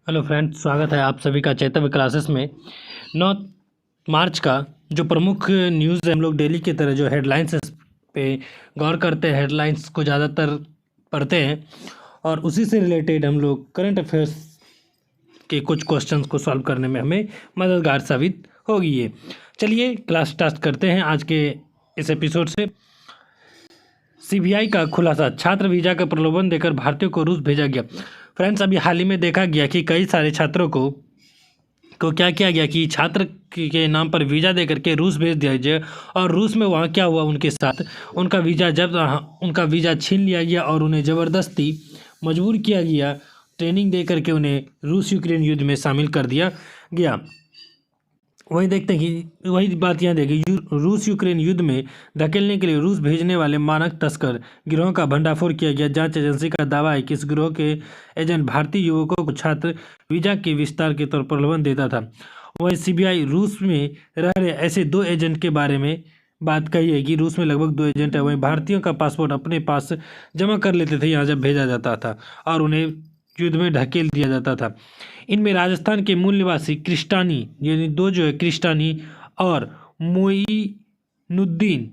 Hello friends, स्वागत है आप सभी का चैतन्य क्लासेस में। 9 मार्च का जो प्रमुख न्यूज़ है, हम लोग डेली की तरह जो हेडलाइंस पे गौर करते हैं, हेडलाइंस को ज़्यादातर पढ़ते हैं और उसी से रिलेटेड हम लोग करंट अफेयर्स के कुछ क्वेश्चंस को सॉल्व करने में हमें मददगार साबित होगी ये। चलिए क्लास स्टार्ट करते हैं आज के इस एपिसोड से। सीबीआई का खुलासा, छात्र वीजा का प्रलोभन देकर भारतीयों को रूस भेजा गया। फ्रेंड्स, अभी हाल ही में देखा गया कि कई सारे छात्रों को क्या किया गया कि छात्र के नाम पर वीज़ा दे करके रूस भेज दिया गया। और रूस में वहाँ क्या हुआ उनके साथ, उनका वीज़ा छीन लिया गया और उन्हें ज़बरदस्ती मजबूर किया गया, ट्रेनिंग दे करके उन्हें रूस यूक्रेन युद्ध में शामिल कर दिया गया। वही देखते हैं कि वही बात यहाँ देखिए, रूस यूक्रेन युद्ध में धकेलने के लिए रूस भेजने वाले मानक तस्कर गिरोह का भंडाफोड़ किया गया। जांच एजेंसी का दावा है कि इस गिरोह के एजेंट भारतीय युवकों को छात्र वीजा के विस्तार के तौर पर प्रलोभन देता था। वहीं सीबीआई रूस में रह रहे ऐसे 2 एजेंट के बारे में बात कही है कि रूस में लगभग 2 एजेंट है। वहीं भारतीयों का पासपोर्ट अपने पास जमा कर लेते थे यहाँ जब भेजा जाता था और उन्हें युद्ध में ढकेल दिया जाता था। इनमें राजस्थान के मूल निवासी क्रिस्टानी, यानी 2 जो है क्रिस्टानी और मोइनुद्दीन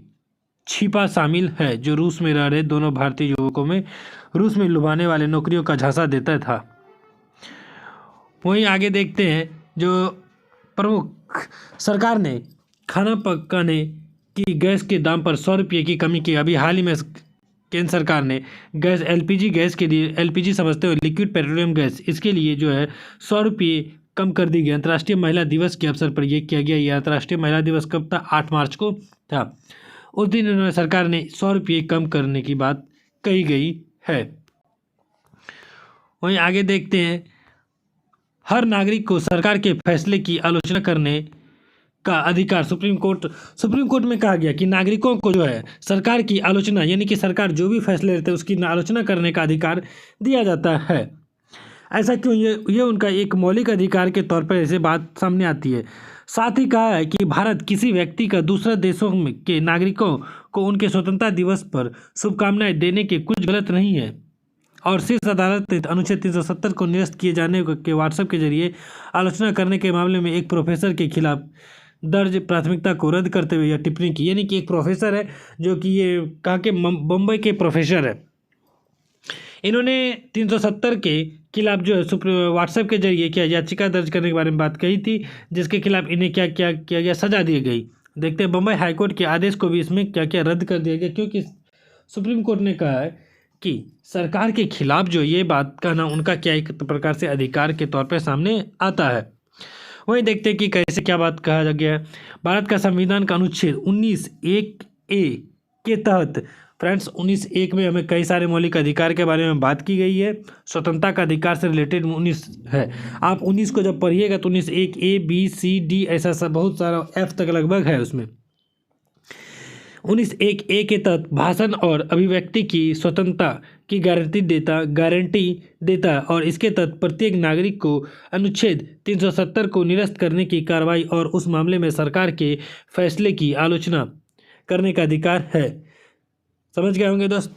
छिपा शामिल है, जो रूस में रह रहे दोनों भारतीय युवकों में रूस में लुभाने वाले नौकरियों का झांसा देता था। वहीं आगे देखते हैं, जो प्रमुख सरकार ने खाना पकाने की गैस के दाम पर 100 रुपये की कमी की। अभी हाल ही में केंद्र सरकार ने गैस एलपीजी गैस के लिए, एलपीजी समझते हो लिक्विड पेट्रोलियम गैस, इसके लिए जो है 100 रुपये कम कर दी गई। अंतर्राष्ट्रीय महिला दिवस के अवसर पर यह किया गया। यह अंतर्राष्ट्रीय महिला दिवस कब था? 8 मार्च को था। उस दिन उन्होंने सरकार ने 100 रुपये कम करने की बात कही गई है। वहीं आगे देखते हैं, हर नागरिक को सरकार के फैसले की आलोचना करने का अधिकार सुप्रीम कोर्ट में कहा गया कि नागरिकों को जो है सरकार की आलोचना, यानी कि सरकार जो भी फैसले लेते हैं उसकी आलोचना करने का अधिकार दिया जाता है। ऐसा क्यों? ये उनका एक मौलिक अधिकार के तौर पर ऐसे बात सामने आती है। साथ ही कहा है कि भारत किसी व्यक्ति का दूसरे देशों के नागरिकों को उनके स्वतंत्रता दिवस पर शुभकामनाएं देने के कुछ गलत नहीं है। और शीर्ष अदालत ने अनुच्छेद 370 को निरस्त किए जाने के व्हाट्सएप के जरिए आलोचना करने के मामले में एक प्रोफेसर के खिलाफ दर्ज प्राथमिकता को रद्द करते हुए यह टिप्पणी की। यानी कि एक प्रोफेसर है जो कि ये कहा कि बम्बई के प्रोफेसर है, इन्होंने 370 के खिलाफ जो है व्हाट्सएप के जरिए क्या याचिका दर्ज करने के बारे में बात कही थी, जिसके खिलाफ इन्हें क्या क्या किया गया, सजा दी गई। देखते हैं बम्बई हाईकोर्ट के आदेश को भी इसमें क्या क्या रद्द कर दिया गया, क्योंकि सुप्रीम कोर्ट ने कहा है कि सरकार के खिलाफ जो ये बात कहना उनका क्या एक प्रकार से अधिकार के तौर पर सामने आता है। वही देखते हैं कि कैसे क्या बात कहा गया है। भारत का संविधान का अनुच्छेद 19(1)(a) के तहत फ्रेंड्स 19(1) में हमें कई सारे मौलिक अधिकार के बारे में बात की गई है। स्वतंत्रता का अधिकार से रिलेटेड 19 है। आप 19 को जब पढ़िएगा तो 19(1)(a)(b)(c)(d) ऐसा सब बहुत सारा F तक लगभग है उसमें। 19(1)(a) के तहत भाषण और अभिव्यक्ति की स्वतंत्रता की गारंटी देता है और इसके तहत प्रत्येक नागरिक को अनुच्छेद 370 को निरस्त करने की कार्रवाई और उस मामले में सरकार के फैसले की आलोचना करने का अधिकार है। समझ गए होंगे दोस्त।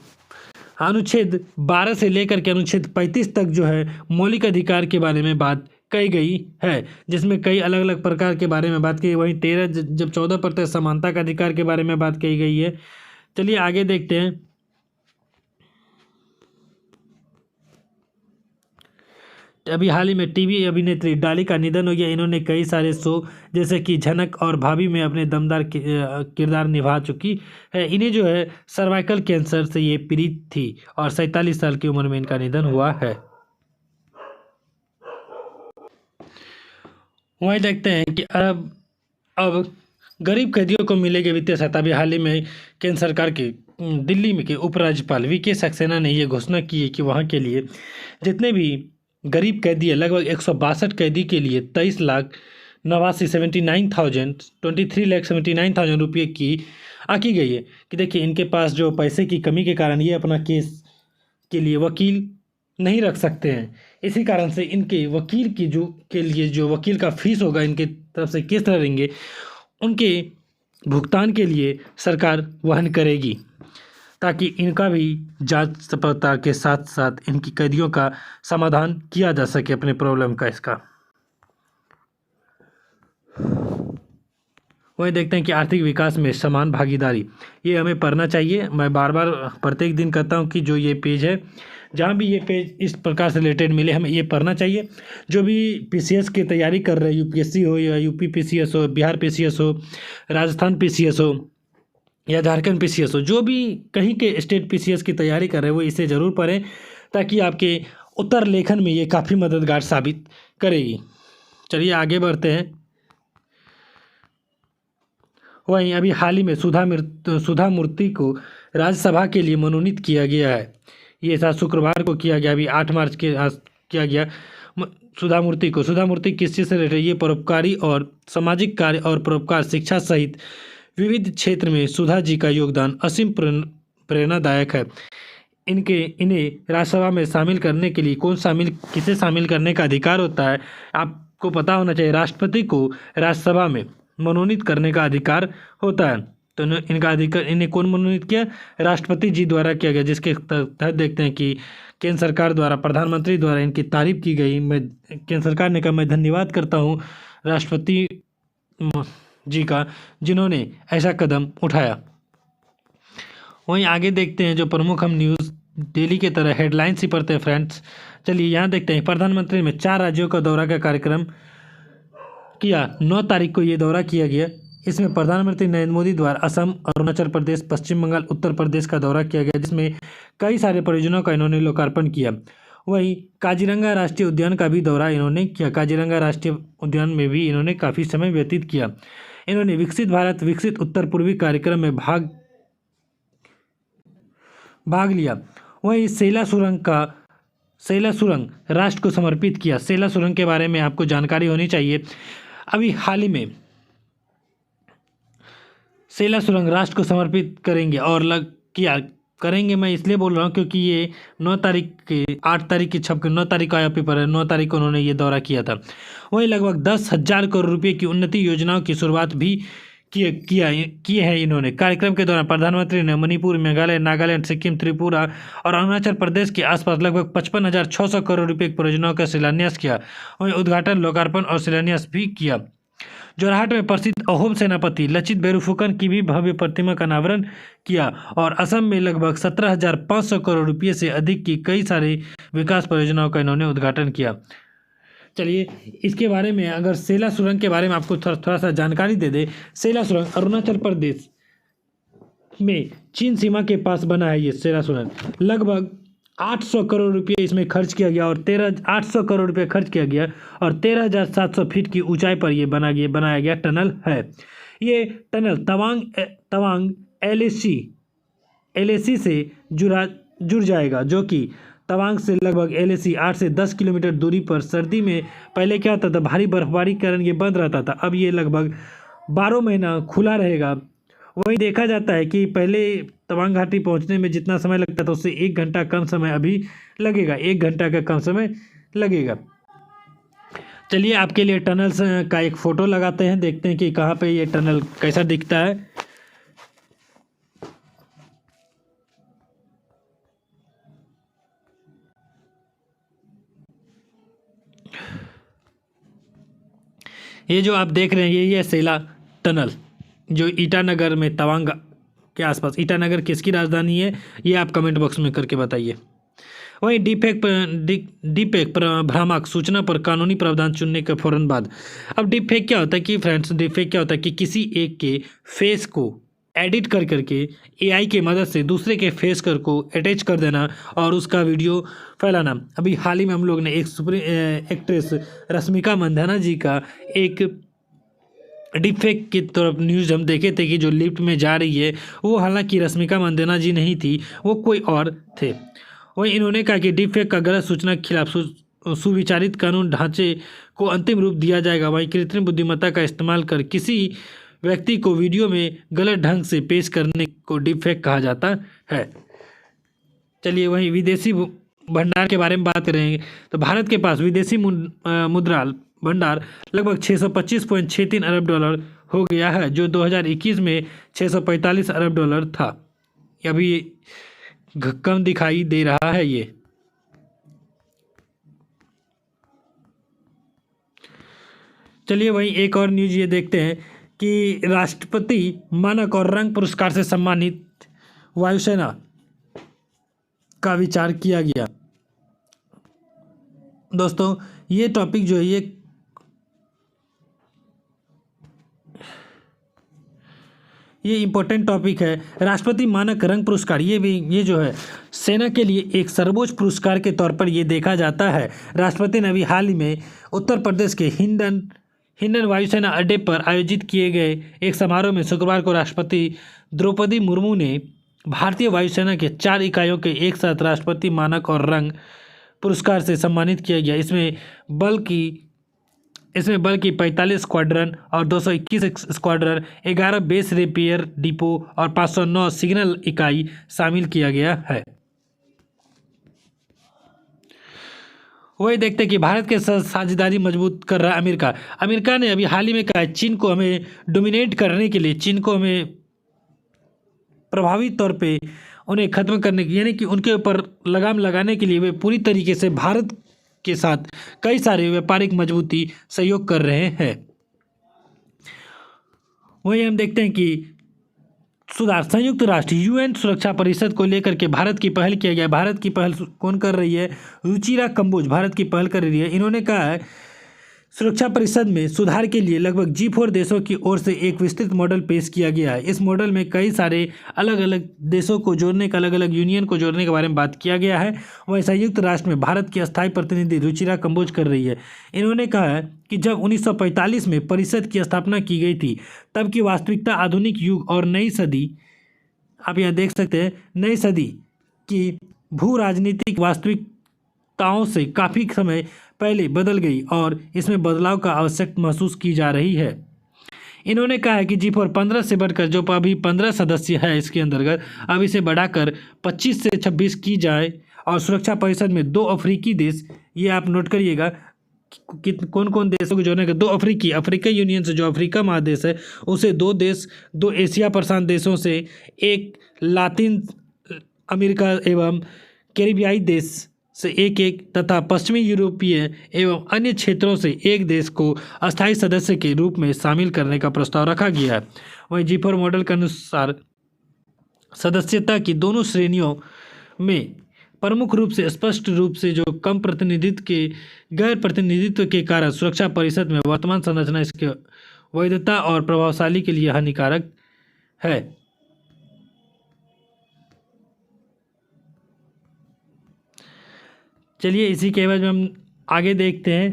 अनुच्छेद 12 से लेकर के अनुच्छेद 35 तक जो है मौलिक अधिकार के बारे में बात कही गई है, जिसमें कई अलग अलग प्रकार के बारे में बात की। वहीं 13 जब 14 समानता का अधिकार के बारे में बात कही गई है। चलिए आगे देखते हैं। अभी हाल ही में टीवी अभिनेत्री डॉली का निधन हो गया। इन्होंने कई सारे शो जैसे कि झनक और भाभी में अपने दमदार किरदार निभा चुकी है। इन्हें जो है सर्वाइकल कैंसर से ये पीड़ित थी और 47 साल की उम्र में इनका निधन हुआ है। वहीं देखते हैं कि अब गरीब कैदियों को मिलेगी वित्तीय सहायता। अभी हाल ही में केंद्र सरकार के दिल्ली में के उपराज्यपाल वीके सक्सेना ने यह घोषणा की है कि वहाँ के लिए जितने भी गरीब कैदी है, लगभग 162 कैदी के लिए 23,79,000 रुपये की आकी गई है। कि देखिए इनके पास जो पैसे की कमी के कारण ये अपना केस के लिए वकील नहीं रख सकते हैं। इसी कारण से इनके वकील की के लिए जो वकील का फीस होगा, इनके तरफ से किस तरह रहेंगे, उनके भुगतान के लिए सरकार वहन करेगी। ताकि इनका भी जांच पड़ताल के साथ साथ इनकी कैदियों का समाधान किया जा सके अपने प्रॉब्लम का। इसका वही देखते हैं कि आर्थिक विकास में समान भागीदारी, ये हमें पढ़ना चाहिए। मैं बार बार प्रत्येक दिन कहता हूँ कि जो ये पेज है, जहाँ भी ये पेज इस प्रकार से रिलेटेड मिले हमें ये पढ़ना चाहिए। जो भी पीसीएस की तैयारी कर रहे हैं, यूपीएससी हो या यूपी पीसीएस हो, बिहार पीसीएस हो, राजस्थान पीसीएस हो या झारखंड पीसीएस हो, जो भी कहीं के स्टेट पीसीएस की तैयारी कर रहे हैं वो इसे ज़रूर पढ़ें, ताकि आपके उत्तर लेखन में ये काफ़ी मददगार साबित करेगी। चलिए आगे बढ़ते हैं। वहीं अभी हाल ही में सुधा मूर्ति को राज्यसभा के लिए मनोनीत किया गया है। ये साथ शुक्रवार को किया गया, अभी 8 मार्च के किया गया सुधा मूर्ति किस चीज़ से रिलेटेड? ये परोपकारी और सामाजिक कार्य और परोपकार, शिक्षा सहित विविध क्षेत्र में सुधा जी का योगदान असीम प्रेरणादायक है। इन्हें राज्यसभा में शामिल करने के लिए किसे शामिल करने का अधिकार होता है? आपको पता होना चाहिए, राष्ट्रपति को राज्यसभा में मनोनीत करने का अधिकार होता है। तो इन्हें कौन मनोनीत किया? राष्ट्रपति जी द्वारा किया गया, जिसके तहत देखते हैं कि केंद्र सरकार द्वारा, प्रधानमंत्री द्वारा इनकी तारीफ की गई। केंद्र सरकार ने कहा मैं धन्यवाद करता हूँ राष्ट्रपति जी का, जिन्होंने ऐसा कदम उठाया। वहीं आगे देखते हैं जो प्रमुख हम न्यूज़ डेली के तरह हेडलाइंस ही पढ़ते हैं फ्रेंड्स। चलिए यहाँ देखते हैं, प्रधानमंत्री ने 4 राज्यों का दौरा का कार्यक्रम किया। 9 तारीख को ये दौरा किया गया। इसमें प्रधानमंत्री नरेंद्र मोदी द्वारा असम, अरुणाचल प्रदेश, पश्चिम बंगाल, उत्तर प्रदेश का दौरा किया गया, जिसमें कई सारे परियोजनाओं का इन्होंने लोकार्पण किया। वहीं काजीरंगा राष्ट्रीय उद्यान का भी दौरा इन्होंने किया। काजीरंगा राष्ट्रीय उद्यान में भी इन्होंने काफ़ी समय व्यतीत किया। इन्होंने विकसित भारत विकसित उत्तर पूर्वी कार्यक्रम में भाग लिया। वहीं सेला सुरंग राष्ट्र को समर्पित किया। सेला सुरंग के बारे में आपको जानकारी होनी चाहिए। अभी हाल ही में सेला सुरंग राष्ट्र को समर्पित करेंगे और करेंगे, मैं इसलिए बोल रहा हूँ क्योंकि ये 9 तारीख की 9 तारीख का आया पेपर है, 9 तारीख को उन्होंने ये दौरा किया था। वहीं लगभग 10,000 करोड़ रुपए की उन्नति योजनाओं की शुरुआत भी किए हैं इन्होंने। कार्यक्रम के दौरान प्रधानमंत्री ने मणिपुर, मेघालय, नागालैंड, सिक्किम, त्रिपुरा और अरुणाचल प्रदेश के आसपास लगभग 55,600 करोड़ रुपए की परियोजनाओं का शिलान्यास किया। वहीं उद्घाटन, लोकार्पण और शिलान्यास भी किया। जोरहाट में प्रसिद्ध अहोम सेनापति लचित बोरफुकन की भी भव्य प्रतिमा का अनावरण किया। और असम में लगभग 17,500 करोड़ रुपये से अधिक की कई सारी विकास परियोजनाओं का इन्होंने उद्घाटन किया। चलिए इसके बारे में, अगर सेला सुरंग के बारे में आपको थोड़ा सा जानकारी दे दे। सेला सुरंग अरुणाचल प्रदेश में चीन सीमा के पास बना है। ये सेला सुरंग लगभग 800 करोड़ रुपये इसमें खर्च किया गया और 800 करोड़ रुपये खर्च किया गया और 13,700 फीट की ऊंचाई पर ये बनाया गया टनल है। ये टनल तवांग LAC से जुड़ जाएगा, जो कि तवांग से लगभग LAC 8 से 10 किलोमीटर दूरी पर। सर्दी में पहले क्या होता था, भारी बर्फबारी के कारण ये बंद रहता था, अब ये लगभग 12 महीना खुला रहेगा। वही देखा जाता है कि पहले तवांग घाटी पहुंचने में जितना समय लगता था उससे 1 घंटा कम समय अभी लगेगा, 1 घंटा का कम समय लगेगा। चलिए आपके लिए टनल का एक फ़ोटो लगाते हैं, देखते हैं कि कहाँ पे ये टनल कैसा दिखता है। ये जो आप देख रहे हैं ये है सेला टनल, जो ईटानगर में तवांग के आसपास। ईटानगर किसकी राजधानी है ये आप कमेंट बॉक्स में करके बताइए। वहीं डीपफेक भ्रामक सूचना पर कानूनी प्रावधान चुनने के फौरन बाद। अब डीपफेक क्या होता है कि फ्रेंड्स, डीपफेक क्या होता है कि किसी एक के फेस को एडिट करके AI की मदद से दूसरे के फेस को अटैच कर देना और उसका वीडियो फैलाना। अभी हाल ही में हम लोग ने एक एक्ट्रेस रश्मिका मंदाना जी का एक डीपफेक की तरफ न्यूज़ हम देखे थे कि जो लिफ्ट में जा रही है वो हालांकि रश्मिका मंदाना जी नहीं थी, वो कोई और थे। वहीं इन्होंने कहा कि डीपफेक का गलत सूचना के खिलाफ सुविचारित कानून ढांचे को अंतिम रूप दिया जाएगा। वहीं कृत्रिम बुद्धिमत्ता का इस्तेमाल कर किसी व्यक्ति को वीडियो में गलत ढंग से पेश करने को डीपफेक कहा जाता है। चलिए वहीं विदेशी भंडार के बारे में बात करेंगे तो भारत के पास विदेशी मुद्रा भंडार लगभग 625.63 अरब डॉलर हो गया है, जो 2021 में 645 अरब डॉलर था। अभी कम दिखाई दे रहा है ये। चलिए वहीं एक और न्यूज़ ये देखते हैं कि राष्ट्रपति मानक और रंग पुरस्कार से सम्मानित वायुसेना का विचार किया गया। दोस्तों ये टॉपिक जो है ये इम्पोर्टेंट टॉपिक है। राष्ट्रपति मानक रंग पुरस्कार ये जो है सेना के लिए एक सर्वोच्च पुरस्कार के तौर पर ये देखा जाता है। राष्ट्रपति ने अभी हाल ही में उत्तर प्रदेश के हिंडन वायुसेना अड्डे पर आयोजित किए गए एक समारोह में शुक्रवार को राष्ट्रपति द्रौपदी मुर्मू ने भारतीय वायुसेना के 4 इकाइयों के एक साथ राष्ट्रपति मानक और रंग पुरस्कार से सम्मानित किया गया। इसमें बल की 45 स्क्वाड्रन और 221 स्क्वाड्रन, 11 बेस रेपियर डिपो और 509 सिग्नल इकाई शामिल किया गया है। वही देखते हैं कि भारत के साथ साझेदारी मजबूत कर रहा है अमेरिका ने अभी हाल ही में कहा है चीन को हमें डोमिनेट करने के लिए, चीन को हमें प्रभावी तौर पे उन्हें ख़त्म करने की, यानी कि उनके ऊपर लगाम लगाने के लिए वे पूरी तरीके से भारत के साथ कई सारे व्यापारिक मजबूती सहयोग कर रहे हैं। वहीं हम देखते हैं कि संयुक्त राष्ट्र यूएन सुरक्षा परिषद को लेकर के भारत की पहल किया गया। भारत की पहल कौन कर रही है? रुचिरा कंबोज भारत की पहल कर रही है। इन्होंने कहा है सुरक्षा परिषद में सुधार के लिए लगभग G4 देशों की ओर से एक विस्तृत मॉडल पेश किया गया है। इस मॉडल में कई सारे अलग अलग देशों को जोड़ने का, अलग अलग यूनियन को जोड़ने के बारे में बात किया गया है। वहीं संयुक्त राष्ट्र में भारत की अस्थायी प्रतिनिधि रुचिरा कंबोज कर रही है। इन्होंने कहा है कि जब 1945 में परिषद की स्थापना की गई थी तब की वास्तविकता आधुनिक युग और नई सदी, आप यहाँ देख सकते हैं, नई सदी की भू राजनीतिक वास्तविकताओं से काफ़ी समय पहले बदल गई और इसमें बदलाव का आवश्यकता महसूस की जा रही है। इन्होंने कहा है कि G4 15 से बढ़कर जो अभी 15 सदस्य है इसके अंतर्गत अब इसे बढ़ाकर 25 से 26 की जाए और सुरक्षा परिषद में 2 अफ्रीकी देश, ये आप नोट करिएगा कि कौन कौन देशों को जोड़ने का, 2 अफ्रीकी यूनियन से जो अफ्रीका महादेश है उसे 2 देश, 2 एशिया प्रशांत देशों से, 1 लातिन अमेरिका एवं कैरिबियाई देश से 1 तथा पश्चिमी यूरोपीय एवं अन्य क्षेत्रों से 1 देश को अस्थायी सदस्य के रूप में शामिल करने का प्रस्ताव रखा गया है। वहीं G4 मॉडल के अनुसार सदस्यता की दोनों श्रेणियों में प्रमुख रूप से स्पष्ट रूप से जो कम प्रतिनिधित्व के गैर प्रतिनिधित्व के कारण सुरक्षा परिषद में वर्तमान संरचना इसके वैधता और प्रभावशाली के लिए हानिकारक है। चलिए इसी के एवज में हम आगे देखते हैं।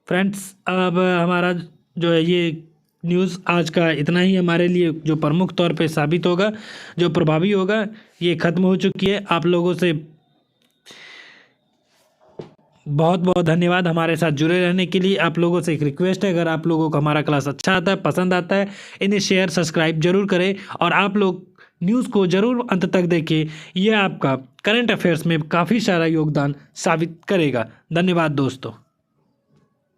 फ्रेंड्स अब हमारा जो है ये न्यूज़ आज का इतना ही हमारे लिए जो प्रमुख तौर पे साबित होगा, जो प्रभावी होगा, ये ख़त्म हो चुकी है। आप लोगों से बहुत बहुत धन्यवाद हमारे साथ जुड़े रहने के लिए। आप लोगों से एक रिक्वेस्ट है, अगर आप लोगों को हमारा क्लास अच्छा आता है, पसंद आता है, इन्हें शेयर सब्सक्राइब जरूर करें और आप लोग न्यूज़ को ज़रूर अंत तक देखें। यह आपका करंट अफेयर्स में काफ़ी सारा योगदान साबित करेगा। धन्यवाद दोस्तों।